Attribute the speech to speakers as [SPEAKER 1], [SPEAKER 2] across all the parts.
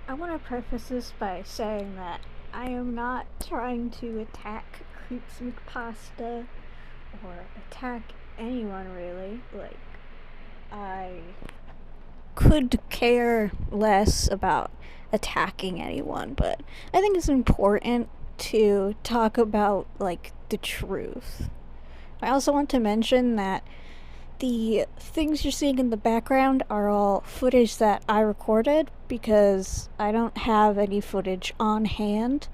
[SPEAKER 1] I want to preface this by saying that I am not trying to attack CreepsMcPasta or attack anyone really. I could care less about attacking anyone, but I think it's important to talk about, the truth. I also want to mention that the things you're seeing in the background are all footage that I recorded because I don't have any footage on hand.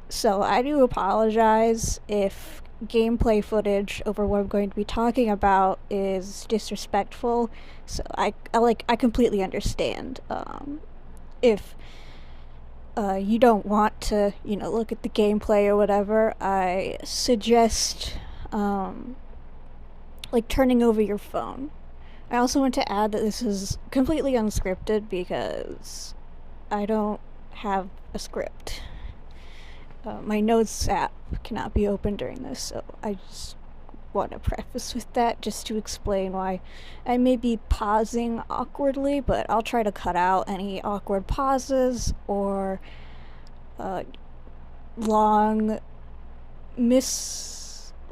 [SPEAKER 1] So I do apologize if gameplay footage over what I'm going to be talking about is disrespectful. So I completely understand. If you don't want to, look at the gameplay or whatever, I suggest turning over your phone. I also want to add that this is completely unscripted because I don't have a script. My notes app cannot be opened during this, so I just want to preface with that just to explain why I may be pausing awkwardly, but I'll try to cut out any awkward pauses or long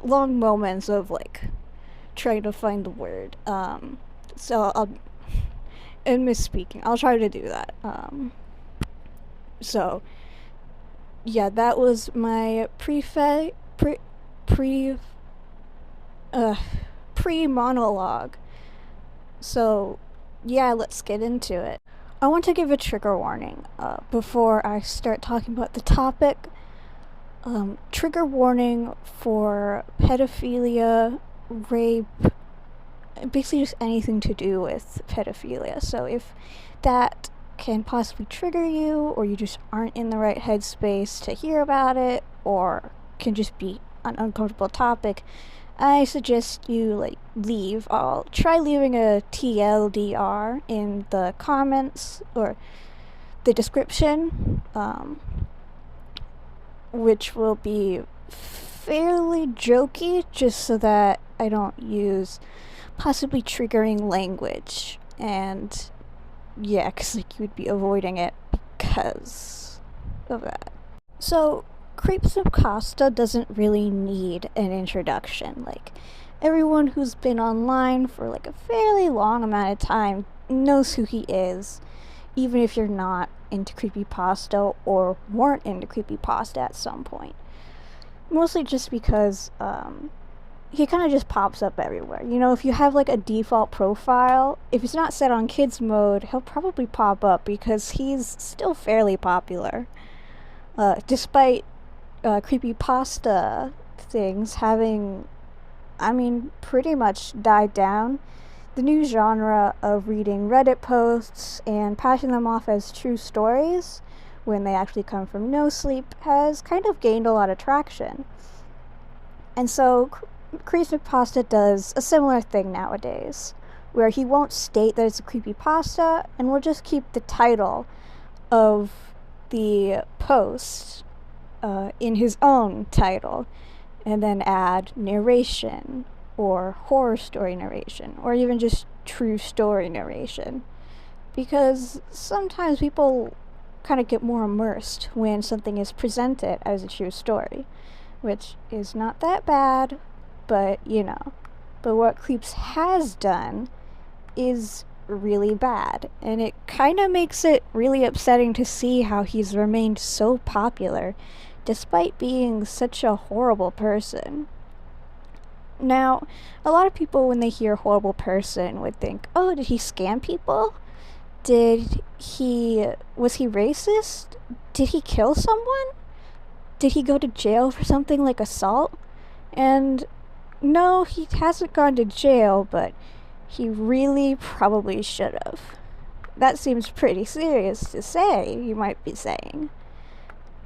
[SPEAKER 1] moments of trying to find the word. And misspeaking. I'll try to do that. Yeah, that was my pre-monologue. So, yeah, let's get into it. I want to give a trigger warning before I start talking about the topic. Trigger warning for pedophilia, rape, basically just anything to do with pedophilia. So if that can possibly trigger you, or you just aren't in the right headspace to hear about it, or can just be an uncomfortable topic, I suggest you leave. I'll try leaving a tldr in the comments or the description, which will be fairly jokey, just so that I don't use possibly triggering language. And yeah, because you would be avoiding it because of that. So CreepsMcPasta doesn't really need an introduction. Everyone who's been online for a fairly long amount of time knows who he is, even if you're not into creepypasta or weren't into creepypasta at some point. Mostly just because he kind of just pops up everywhere. If you have a default profile, if it's not set on kids mode, he'll probably pop up because he's still fairly popular. Despite creepypasta things having, pretty much died down, the new genre of reading Reddit posts and passing them off as true stories when they actually come from no sleep has kind of gained a lot of traction. And so CreepsMcPasta does a similar thing nowadays, where he won't state that it's a creepypasta and will just keep the title of the post in his own title, and then add narration or horror story narration, or even just true story narration. Because sometimes people kind of get more immersed when something is presented as a true story, which is not that bad, but But what Creeps has done is really bad, and it kind of makes it really upsetting to see how he's remained so popular despite being such a horrible person. Now, a lot of people, when they hear horrible person, would think, oh, did he scam people? Was he racist? Did he kill someone? Did he go to jail for something like assault? And no, he hasn't gone to jail, but he really probably should have. That seems pretty serious to say, you might be saying.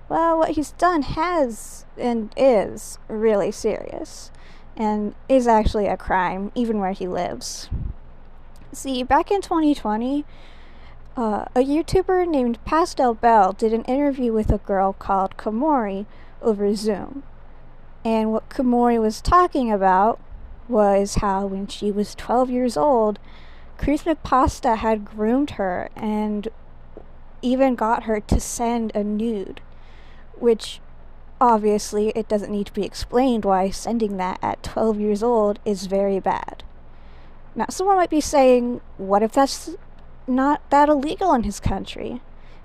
[SPEAKER 1] Well, what he's done has and is really serious, and is actually a crime, even where he lives. See, back in 2020, a YouTuber named Pastel Bell did an interview with a girl called Komori over Zoom. And what Komori was talking about was how when she was 12 years old, CreepsMcPasta had groomed her and even got her to send a nude, which obviously it doesn't need to be explained why sending that at 12 years old is very bad. Now, someone might be saying, what if that's not that illegal in his country?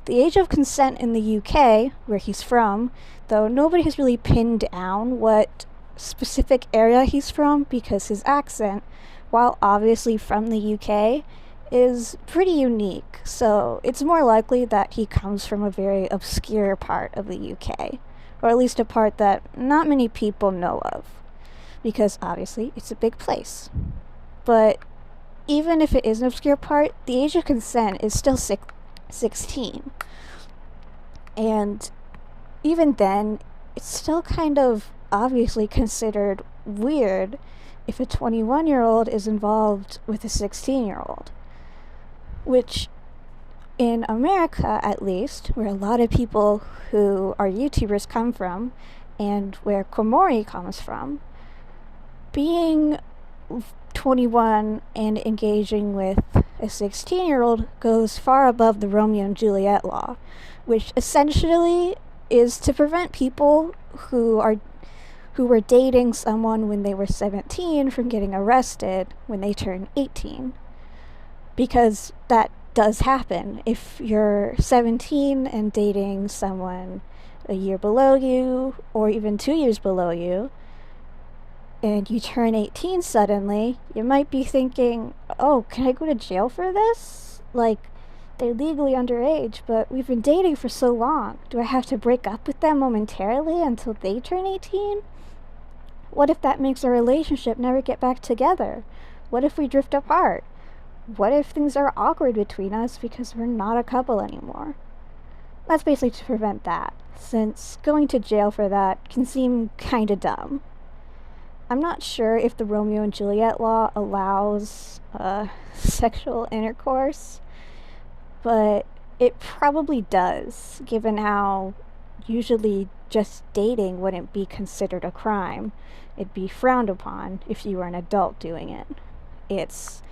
[SPEAKER 1] The age of consent in the UK, where he's from, though nobody has really pinned down what specific area he's from because his accent, while obviously from the UK, is pretty unique. So it's more likely that he comes from a very obscure part of the UK, or at least a part that not many people know of, because obviously it's a big place. But even if it is an obscure part, the age of consent is still 16. And even then, it's still kind of obviously considered weird if a 21-year-old is involved with a 16-year-old. Which, in America at least, where a lot of people who are YouTubers come from, and where Komori comes from, being 21 and engaging with a 16-year-old goes far above the Romeo and Juliet law, which essentially is to prevent people who were dating someone when they were 17 from getting arrested when they turn 18. Because that does happen. If you're 17 and dating someone a year below you, or even 2 years below you, and you turn 18 suddenly, you might be thinking, oh, can I go to jail for this? Like, they're legally underage, but we've been dating for so long. Do I have to break up with them momentarily until they turn 18? What if that makes our relationship never get back together? What if we drift apart? What if things are awkward between us because we're not a couple anymore? That's basically to prevent that, since going to jail for that can seem kinda dumb. I'm not sure if the Romeo and Juliet law allows sexual intercourse, but it probably does, given how usually just dating wouldn't be considered a crime. It'd be frowned upon if you were an adult doing it. It's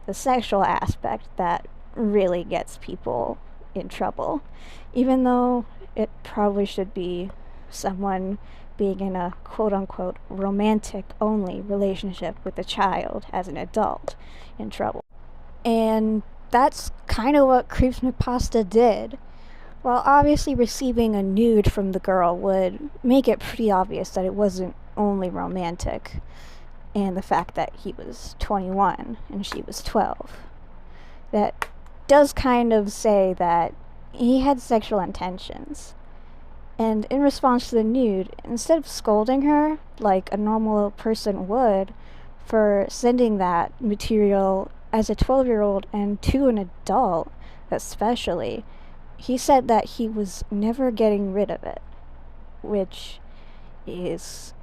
[SPEAKER 1] the sexual aspect that really gets people in trouble, even though it probably should be someone being in a quote-unquote romantic-only relationship with a child as an adult in trouble. And that's kind of what CreepsMcPasta did. While obviously receiving a nude from the girl would make it pretty obvious that it wasn't only romantic, and the fact that he was 21 and she was 12. That does kind of say that he had sexual intentions. And in response to the nude, instead of scolding her like a normal person would for sending that material as a 12-year-old and to an adult especially, he said that he was never getting rid of it, which is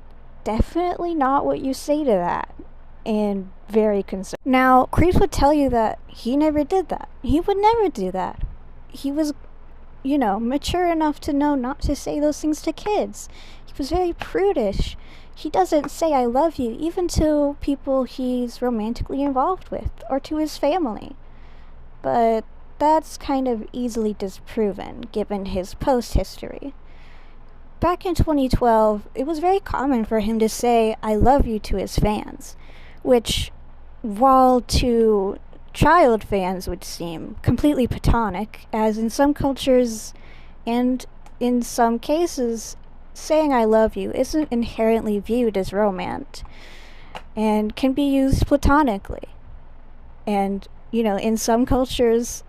[SPEAKER 1] definitely not what you say to that, and very concerned. Now, Creeps would tell you that he never did that. He would never do that. He was, mature enough to know not to say those things to kids. He was very prudish. He doesn't say I love you even to people he's romantically involved with, or to his family. But that's kind of easily disproven, given his post history. Back in 2012, it was very common for him to say I love you to his fans, which, while to child fans would seem completely platonic, as in some cultures and in some cases, saying I love you isn't inherently viewed as romance and can be used platonically. And, in some cultures,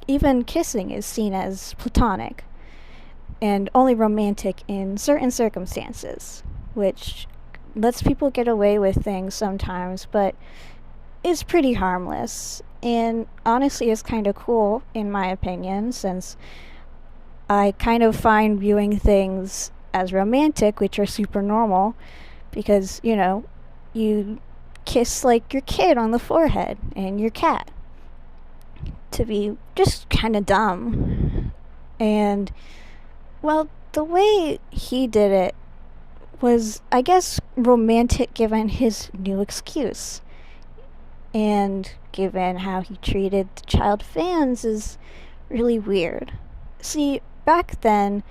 [SPEAKER 1] even kissing is seen as platonic and only romantic in certain circumstances, which lets people get away with things sometimes, but is pretty harmless, and honestly is kind of cool, in my opinion, since I kind of find viewing things as romantic, which are super normal, because, you kiss like your kid on the forehead and your cat, to be just kind of dumb. And, well, the way he did it was, I guess, romantic given his new excuse. And given how he treated the child fans is really weird. See, back then,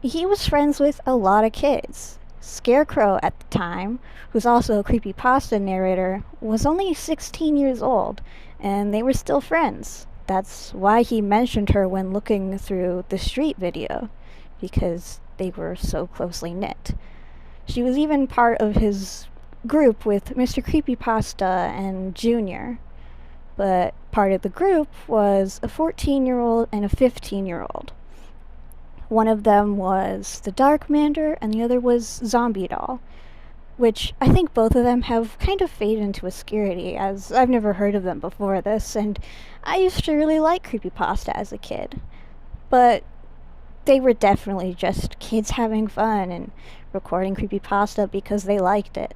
[SPEAKER 1] he was friends with a lot of kids. Scarecrow at the time, who's also a creepypasta narrator, was only 16 years old, and they were still friends. That's why he mentioned her when looking through the street video, because they were so closely knit. She was even part of his group with Mr. Creepypasta and Junior, but part of the group was a 14-year-old and a 15-year-old. One of them was the Dark Mander, and the other was Zombie Doll, which I think both of them have kind of faded into obscurity, as I've never heard of them before this, and I used to really like creepypasta as a kid. But they were definitely just kids having fun and recording creepypasta because they liked it.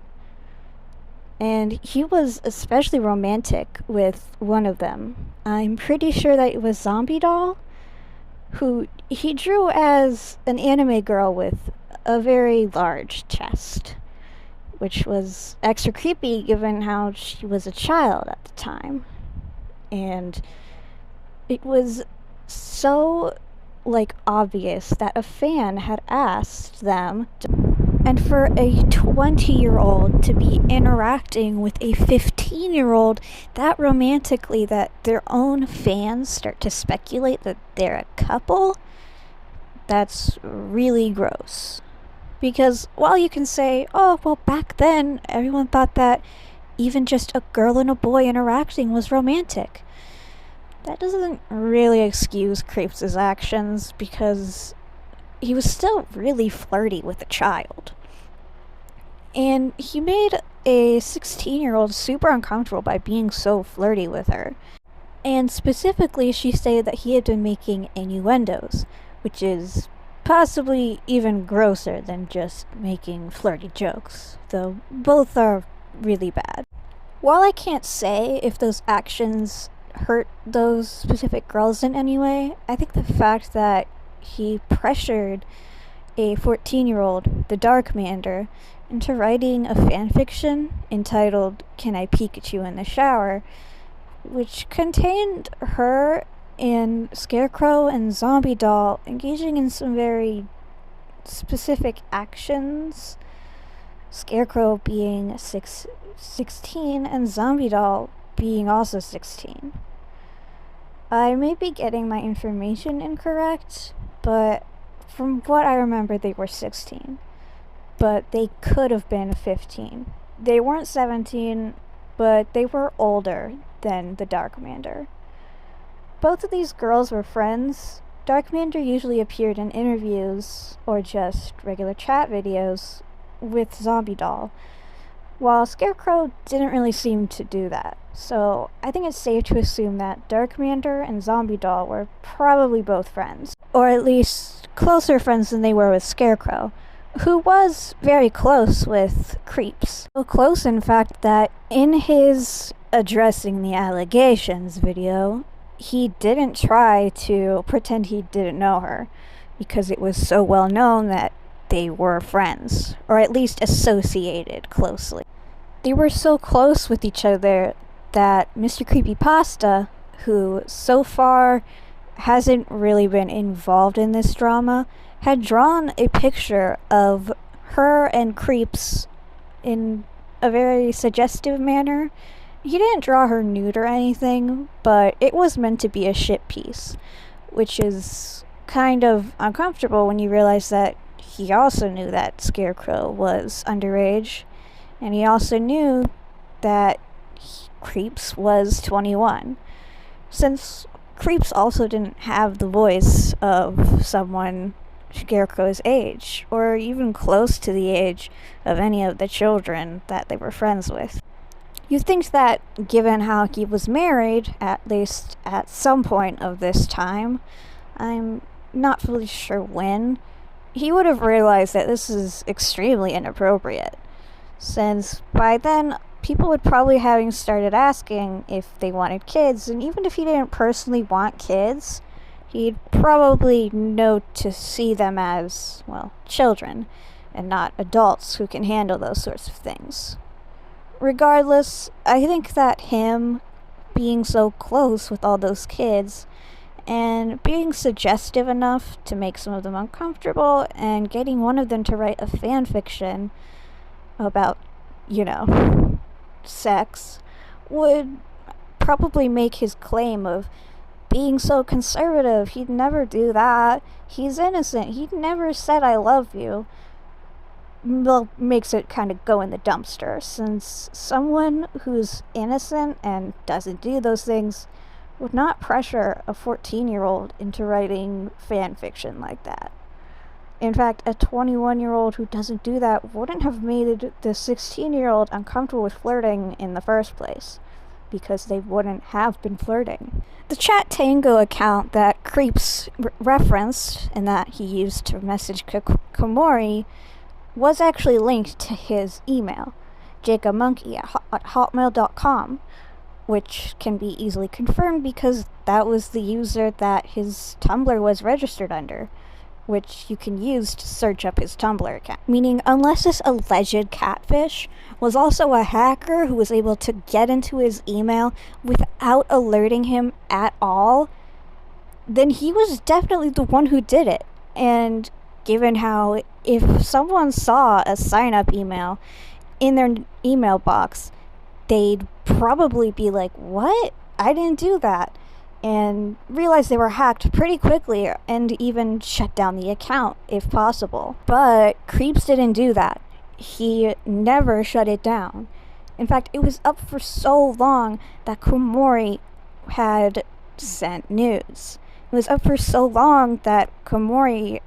[SPEAKER 1] And he was especially romantic with one of them. I'm pretty sure that it was Zombie Doll, who he drew as an anime girl with a very large chest, which was extra creepy given how she was a child at the time. And it was so, obvious that a fan had asked them to, and for a 20-year-old to be interacting with a 15-year-old that romantically that their own fans start to speculate that they're a couple, that's really gross. Because while you can say, oh, well, back then everyone thought that even just a girl and a boy interacting was romantic, that doesn't really excuse Creeps' actions, because he was still really flirty with a child. And he made a 16-year-old super uncomfortable by being so flirty with her. And specifically, she stated that he had been making innuendos, which is possibly even grosser than just making flirty jokes, though both are really bad. While I can't say if those actions hurt those specific girls in any way, I think the fact that he pressured a 14-year-old, the Dark Mander, into writing a fanfiction entitled Can I Pikachu in the Shower, which contained her and Scarecrow and Zombie Doll engaging in some very specific actions, Scarecrow being 16 and Zombie Doll being also 16. I may be getting my information incorrect, but from what I remember, they were 16. But they could have been 15. They weren't 17, but they were older than the Dark Mander. Both of these girls were friends. Dark Mander usually appeared in interviews or just regular chat videos with Zombie Doll, while Scarecrow didn't really seem to do that. So I think it's safe to assume that Dark Mander and Zombie Doll were probably both friends, or at least closer friends than they were with Scarecrow, who was very close with Creeps. So close, in fact, that in his addressing the allegations video, he didn't try to pretend he didn't know her, because it was so well known that they were friends, or at least associated closely. They were so close with each other that Mr. Creepypasta, who so far hasn't really been involved in this drama, had drawn a picture of her and Creeps in a very suggestive manner. He didn't draw her nude or anything, but it was meant to be a shit piece, which is kind of uncomfortable when you realize that he also knew that Scarecrow was underage, and he also knew that Creeps was 21. Since Creeps also didn't have the voice of someone Scarecrow's age, or even close to the age of any of the children that they were friends with. You'd think that, given how he was married, at least at some point of this time, I'm not fully sure when, he would have realized that this is extremely inappropriate, since by then people would probably having started asking if they wanted kids, and even if he didn't personally want kids, he'd probably know to see them as, well, children, and not adults who can handle those sorts of things. Regardless, I think that him being so close with all those kids, and being suggestive enough to make some of them uncomfortable, and getting one of them to write a fan fiction about, sex would probably make his claim of being so conservative. He'd never do that. He's innocent. He never said I love you. Well, makes it kind of go in the dumpster, since someone who's innocent and doesn't do those things would not pressure a 14-year-old into writing fan fiction like that. In fact, a 21-year-old who doesn't do that wouldn't have made the 16-year-old uncomfortable with flirting in the first place, because they wouldn't have been flirting. The Chat Tango account that Creeps referenced and that he used to message Komori was actually linked to his email, jacobmonkey at hotmail.com, which can be easily confirmed because that was the user that his Tumblr was registered under, which you can use to search up his Tumblr account. Meaning, unless this alleged catfish was also a hacker who was able to get into his email without alerting him at all, then he was definitely the one who did it. And given how if someone saw a sign-up email in their email box, they'd probably be like, what? I didn't do that. And realize they were hacked pretty quickly and even shut down the account if possible. But Creeps didn't do that. He never shut it down. In fact, it was up for so long that Komori had sent news. It was up for so long that Komori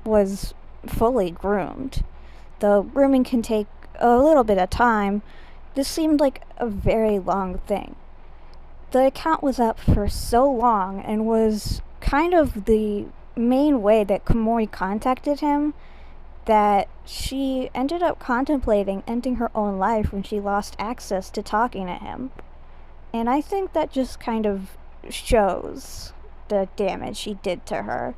[SPEAKER 1] was fully groomed. Though grooming can take a little bit of time, this seemed like a very long thing. The account was up for so long and was kind of the main way that Komori contacted him that she ended up contemplating ending her own life when she lost access to talking to him. And I think that just kind of shows the damage she did to her,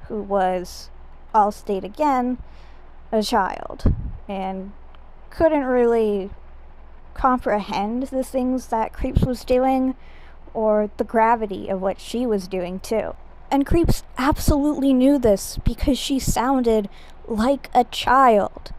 [SPEAKER 1] who was, I'll state again, a child, and couldn't really comprehend the things that Creeps was doing, or the gravity of what she was doing too. And Creeps absolutely knew this because she sounded like a child.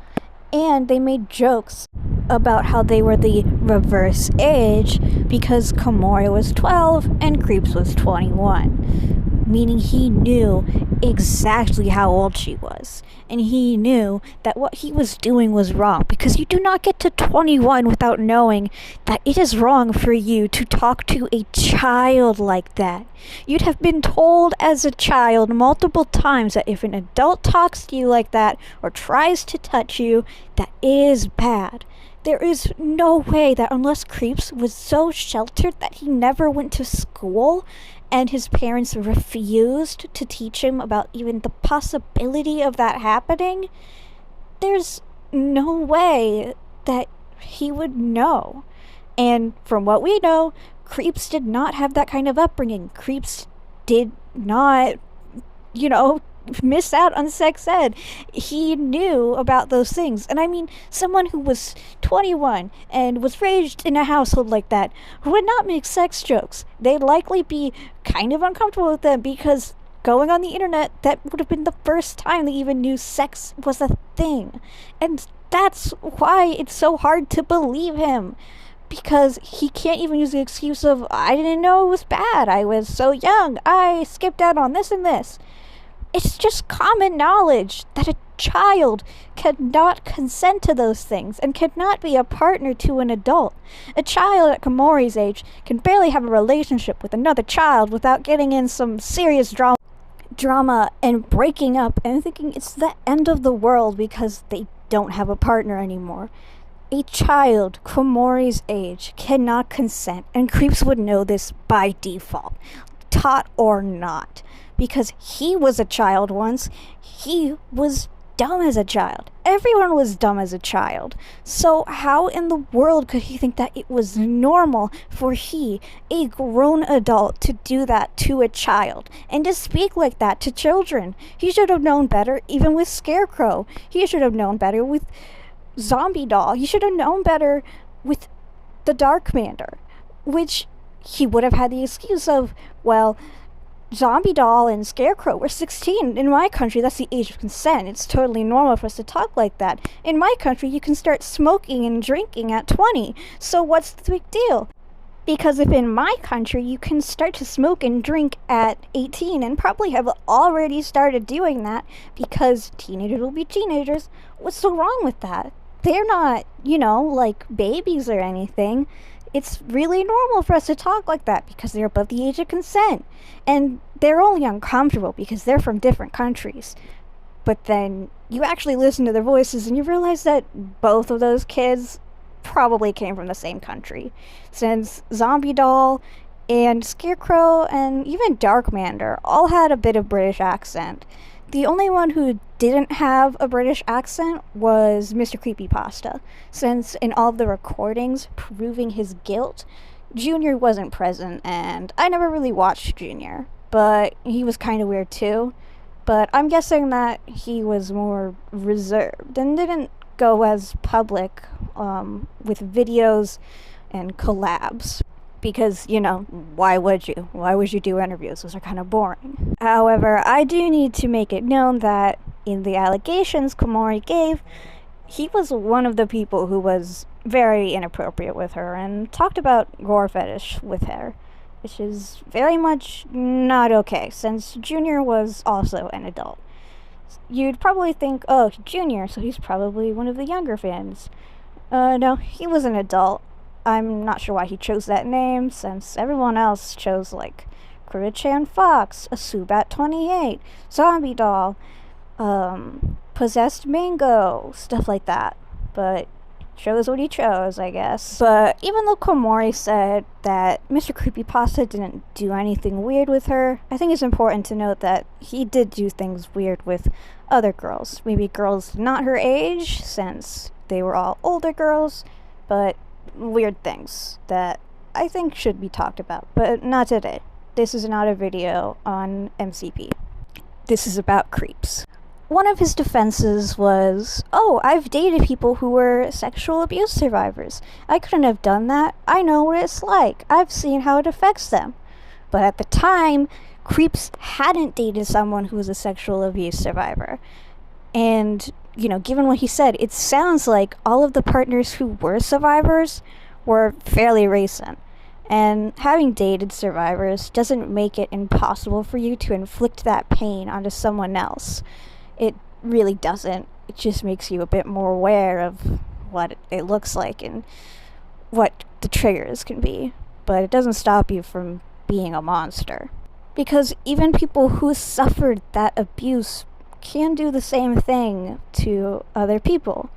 [SPEAKER 1] And they made jokes about how they were the reverse age because Komori was 12 and Creeps was 21. Meaning he knew exactly how old she was. And he knew that what he was doing was wrong, because you do not get to 21 without knowing that it is wrong for you to talk to a child like that. You'd have been told as a child multiple times that if an adult talks to you like that or tries to touch you, that is bad. There is no way that unless Creeps was so sheltered that he never went to school and his parents refused to teach him about even the possibility of that happening, there's no way that he would know. And from what we know, Creeps did not have that kind of upbringing. Creeps did not, miss out on sex ed. He knew about those things. And I mean, someone who was 21 and was raised in a household like that would not make sex jokes. They'd likely be kind of uncomfortable with them because going on the internet, that would have been the first time they even knew sex was a thing. And that's why it's so hard to believe him. Because he can't even use the excuse of, I didn't know it was bad. I was so young. I skipped out on this and this. It's just common knowledge that a child cannot consent to those things and cannot be a partner to an adult. A child at Komori's age can barely have a relationship with another child without getting in some serious drama and breaking up and thinking it's the end of the world because they don't have a partner anymore. A child Komori's age cannot consent, and Creeps would know this by default, taught or not. Because he was a child once, he was dumb as a child. Everyone was dumb as a child. So how in the world could he think that it was normal for he, a grown adult, to do that to a child? And to speak like that to children? He should have known better even with Scarecrow. He should have known better with Zombie Doll. He should have known better with the Dark Mander. Which he would have had the excuse of, well, Zombie Doll and Scarecrow were 16. In my country, that's the age of consent. It's totally normal for us to talk like that. In my country, you can start smoking and drinking at 20. So what's the big deal? Because if in my country you can start to smoke and drink at 18 and probably have already started doing that because teenagers will be teenagers, what's so wrong with that? They're not, like babies or anything. It's really normal for us to talk like that because they're above the age of consent. And they're only uncomfortable because they're from different countries. But then you actually listen to their voices and you realize that both of those kids probably came from the same country, since Zombie Doll and Scarecrow and even Darkmander all had a bit of British accent. The only one who didn't have a British accent was Mr. CreepsMcPasta, since in all of the recordings proving his guilt, Junior wasn't present, and I never really watched Junior, but he was kind of weird too. But I'm guessing that he was more reserved and didn't go as public with videos and collabs because, why would you? Why would you do interviews? Those are kind of boring. However, I do need to make it known that in the allegations Komori gave, he was one of the people who was very inappropriate with her and talked about gore fetish with her, which is very much not okay, since Junior was also an adult. You'd probably think, oh, Junior, so he's probably one of the younger fans. No, he was an adult. I'm not sure why he chose that name, since everyone else chose, like, Chan Fox, a Subat28, Zombie Doll, Possessed Mango, stuff like that. But chose what he chose, I guess. But even though Komori said that Mr. CreepsMcPasta didn't do anything weird with her, I think it's important to note that he did do things weird with other girls. Maybe girls not her age, since they were all older girls, but weird things that I think should be talked about, but not today. This is not a video on MCP. This is about creeps. One of his defenses was, oh, I've dated people who were sexual abuse survivors. I couldn't have done that. I know what it's like. I've seen how it affects them. But at the time, Creeps hadn't dated someone who was a sexual abuse survivor. And, given what he said, it sounds like all of the partners who were survivors were fairly recent. And having dated survivors doesn't make it impossible for you to inflict that pain onto someone else. It really doesn't. It just makes you a bit more aware of what it looks like and what the triggers can be. But it doesn't stop you from being a monster. Because even people who suffered that abuse can do the same thing to other people.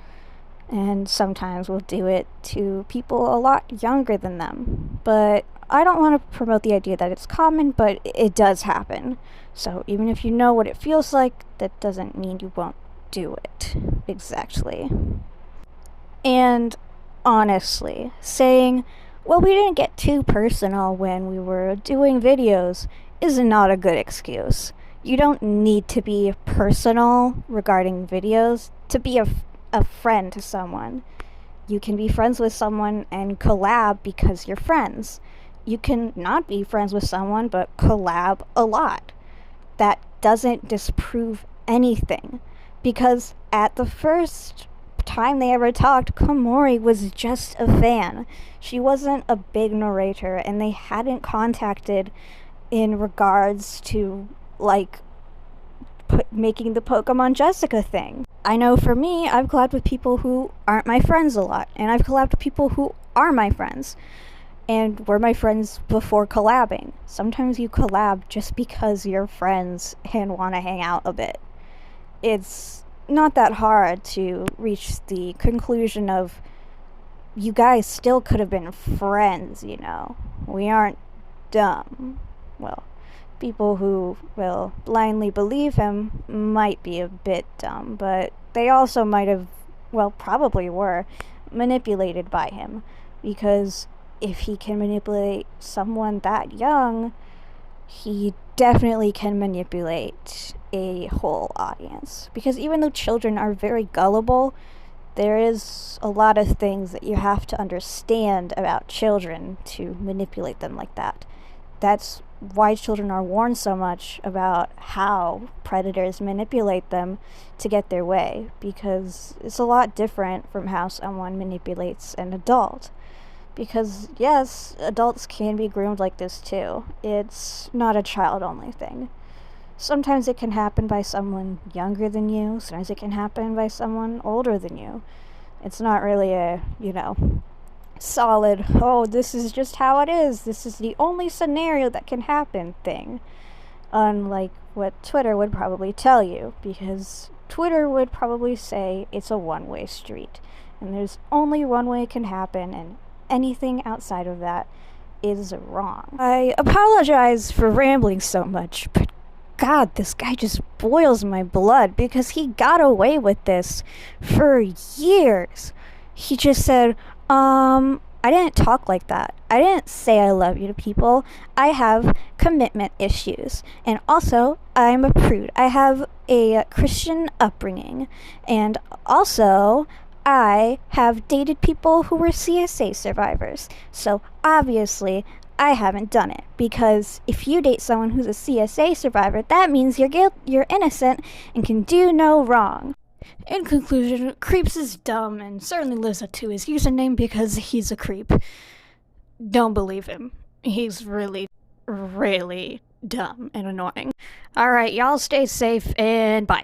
[SPEAKER 1] And sometimes will do it to people a lot younger than them. But I don't want to promote the idea that it's common, but it does happen. So even if you know what it feels like, that doesn't mean you won't do it. Exactly. And honestly, saying, well, we didn't get too personal when we were doing videos is not a good excuse. You don't need to be personal regarding videos to be a friend to someone. You can be friends with someone and collab because you're friends. You can not be friends with someone but collab a lot. That doesn't disprove anything, because at the first time they ever talked, Komori was just a fan. She wasn't a big narrator, and they hadn't contacted in regards to, like, making the Pokemon Jessica thing. I know for me, I've collabed with people who aren't my friends a lot, and I've collabed with people who are my friends, and were my friends before collabing. Sometimes you collab just because you're friends and want to hang out a bit. It's not that hard to reach the conclusion of, you guys still could have been friends, We aren't dumb. Well, people who will blindly believe him might be a bit dumb, but they also might have, probably were, manipulated by him. Because if he can manipulate someone that young, he definitely can manipulate a whole audience. Because even though children are very gullible, there is a lot of things that you have to understand about children to manipulate them like that. That's why children are warned so much about how predators manipulate them to get their way, because it's a lot different from how someone manipulates an adult. Because, yes, adults can be groomed like this too. It's not a child-only thing. Sometimes it can happen by someone younger than you, sometimes it can happen by someone older than you. It's not really a, solid, oh, this is just how it is, this is the only scenario that can happen thing. Unlike what Twitter would probably tell you, because Twitter would probably say it's a one-way street, and there's only one way it can happen, and anything outside of that is wrong. I apologize for rambling so much, but God, this guy just boils my blood, because he got away with this for years. He just said, I didn't talk like that. I didn't say I love you to people. I have commitment issues. And also, I'm a prude. I have a Christian upbringing. And also, I have dated people who were CSA survivors. So obviously, I haven't done it, because if you date someone who's a CSA survivor, that means you're innocent and can do no wrong. In conclusion, Creeps is dumb and certainly lives up to his username because he's a creep. Don't believe him. He's really, really dumb and annoying. Alright, y'all stay safe and bye.